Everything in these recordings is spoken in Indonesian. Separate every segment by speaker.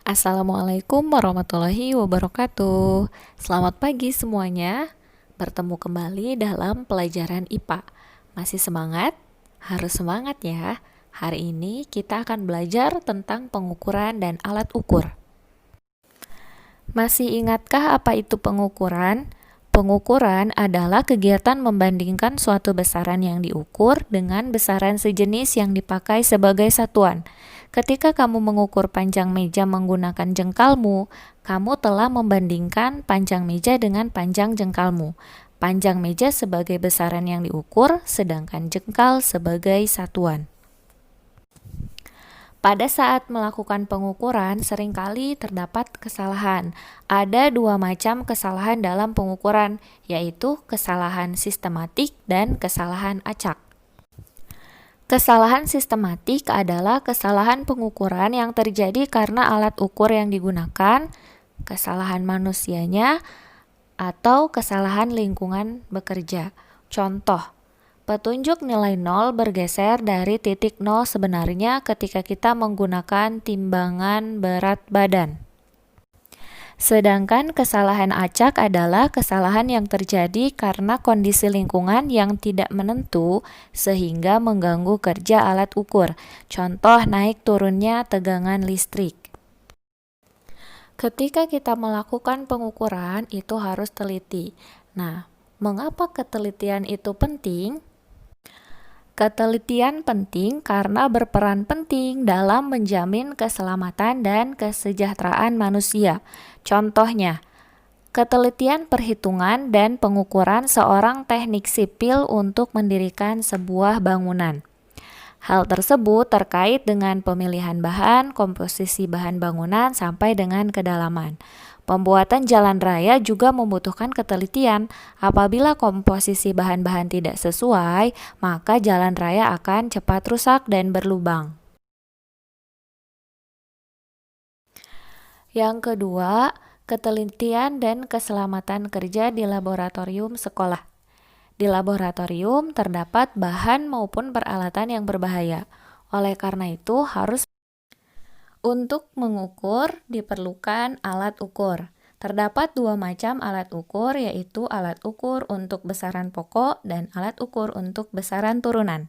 Speaker 1: Assalamualaikum warahmatullahi wabarakatuh. Selamat pagi semuanya. Bertemu kembali dalam pelajaran IPA. Masih semangat? Harus semangat ya. Hari ini kita akan belajar tentang pengukuran dan alat ukur. Masih ingatkah apa itu pengukuran? Pengukuran adalah kegiatan membandingkan suatu besaran yang diukur dengan besaran sejenis yang dipakai sebagai satuan. Ketika kamu mengukur panjang meja menggunakan jengkalmu, kamu telah membandingkan panjang meja dengan panjang jengkalmu. Panjang meja sebagai besaran yang diukur, sedangkan jengkal sebagai satuan. Pada saat melakukan pengukuran, seringkali terdapat kesalahan. Ada dua macam kesalahan dalam pengukuran, yaitu kesalahan sistematik dan kesalahan acak. Kesalahan sistematik adalah kesalahan pengukuran yang terjadi karena alat ukur yang digunakan, kesalahan manusianya, atau kesalahan lingkungan bekerja. Contoh, petunjuk nilai 0 bergeser dari titik 0 sebenarnya ketika kita menggunakan timbangan berat badan. Sedangkan kesalahan acak adalah kesalahan yang terjadi karena kondisi lingkungan yang tidak menentu sehingga mengganggu kerja alat ukur. Contoh, naik turunnya tegangan listrik. Ketika kita melakukan pengukuran, itu harus teliti. Nah, mengapa ketelitian itu penting? Ketelitian penting karena berperan penting dalam menjamin keselamatan dan kesejahteraan manusia. Contohnya, ketelitian perhitungan dan pengukuran seorang teknik sipil untuk mendirikan sebuah bangunan. Hal tersebut terkait dengan pemilihan bahan, komposisi bahan bangunan, sampai dengan kedalaman. Pembuatan jalan raya juga membutuhkan ketelitian. Apabila komposisi bahan-bahan tidak sesuai, maka jalan raya akan cepat rusak dan berlubang. Yang kedua, ketelitian dan keselamatan kerja di laboratorium sekolah. Di laboratorium terdapat bahan maupun peralatan yang berbahaya. Oleh karena itu, untuk mengukur diperlukan alat ukur. Terdapat dua macam alat ukur, yaitu alat ukur untuk besaran pokok dan alat ukur untuk besaran turunan.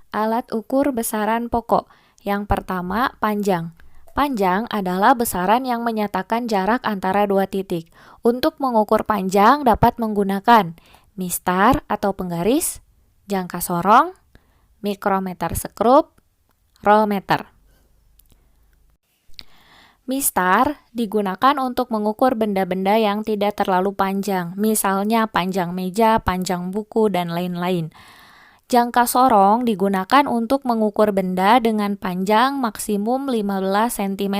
Speaker 1: Alat ukur besaran pokok. Yang pertama, panjang. Panjang adalah besaran yang menyatakan jarak antara dua titik. Untuk mengukur panjang dapat menggunakan mistar atau penggaris, jangka sorong, mikrometer sekrup, rolmeter. Mistar digunakan untuk mengukur benda-benda yang tidak terlalu panjang, misalnya panjang meja, panjang buku, dan lain-lain. Jangka sorong digunakan untuk mengukur benda dengan panjang maksimum 15 cm.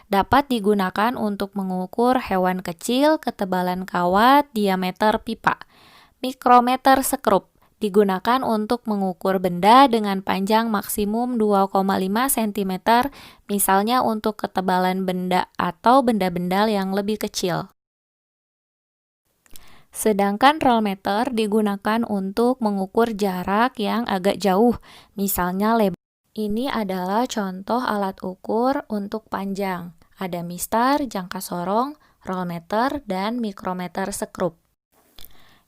Speaker 1: Dapat digunakan untuk mengukur hewan kecil, ketebalan kawat, diameter pipa. Mikrometer sekrup digunakan untuk mengukur benda dengan panjang maksimum 2,5 cm, misalnya untuk ketebalan benda atau benda-benda yang lebih kecil. Sedangkan rolmeter digunakan untuk mengukur jarak yang agak jauh, misalnya lebar. Ini adalah contoh alat ukur untuk panjang. Ada mistar, jangka sorong, rolmeter, dan mikrometer sekrup.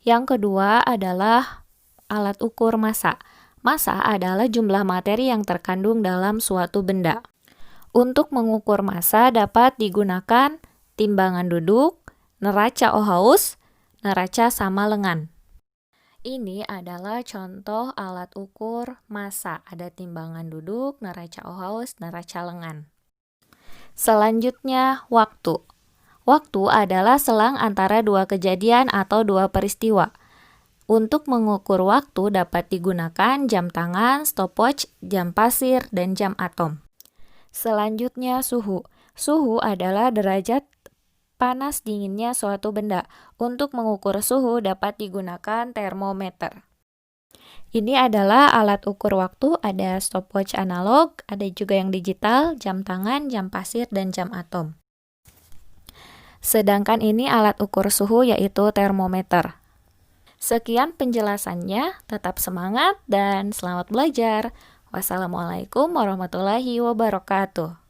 Speaker 1: Yang kedua adalah alat ukur massa. Massa adalah jumlah materi yang terkandung dalam suatu benda. Untuk mengukur massa dapat digunakan timbangan duduk, neraca Ohaus, neraca sama lengan. Ini adalah contoh alat ukur massa. Ada timbangan duduk, neraca Ohaus, neraca lengan. Selanjutnya, waktu. Waktu adalah selang antara dua kejadian atau dua peristiwa. Untuk mengukur waktu dapat digunakan jam tangan, stopwatch, jam pasir, dan jam atom. Selanjutnya, suhu. Suhu adalah derajat panas dinginnya suatu benda. Untuk mengukur suhu dapat digunakan termometer. Ini adalah alat ukur waktu, ada stopwatch analog, ada juga yang digital, jam tangan, jam pasir, dan jam atom. Sedangkan ini alat ukur suhu yaitu termometer. Sekian penjelasannya, tetap semangat dan selamat belajar. Wassalamualaikum warahmatullahi wabarakatuh.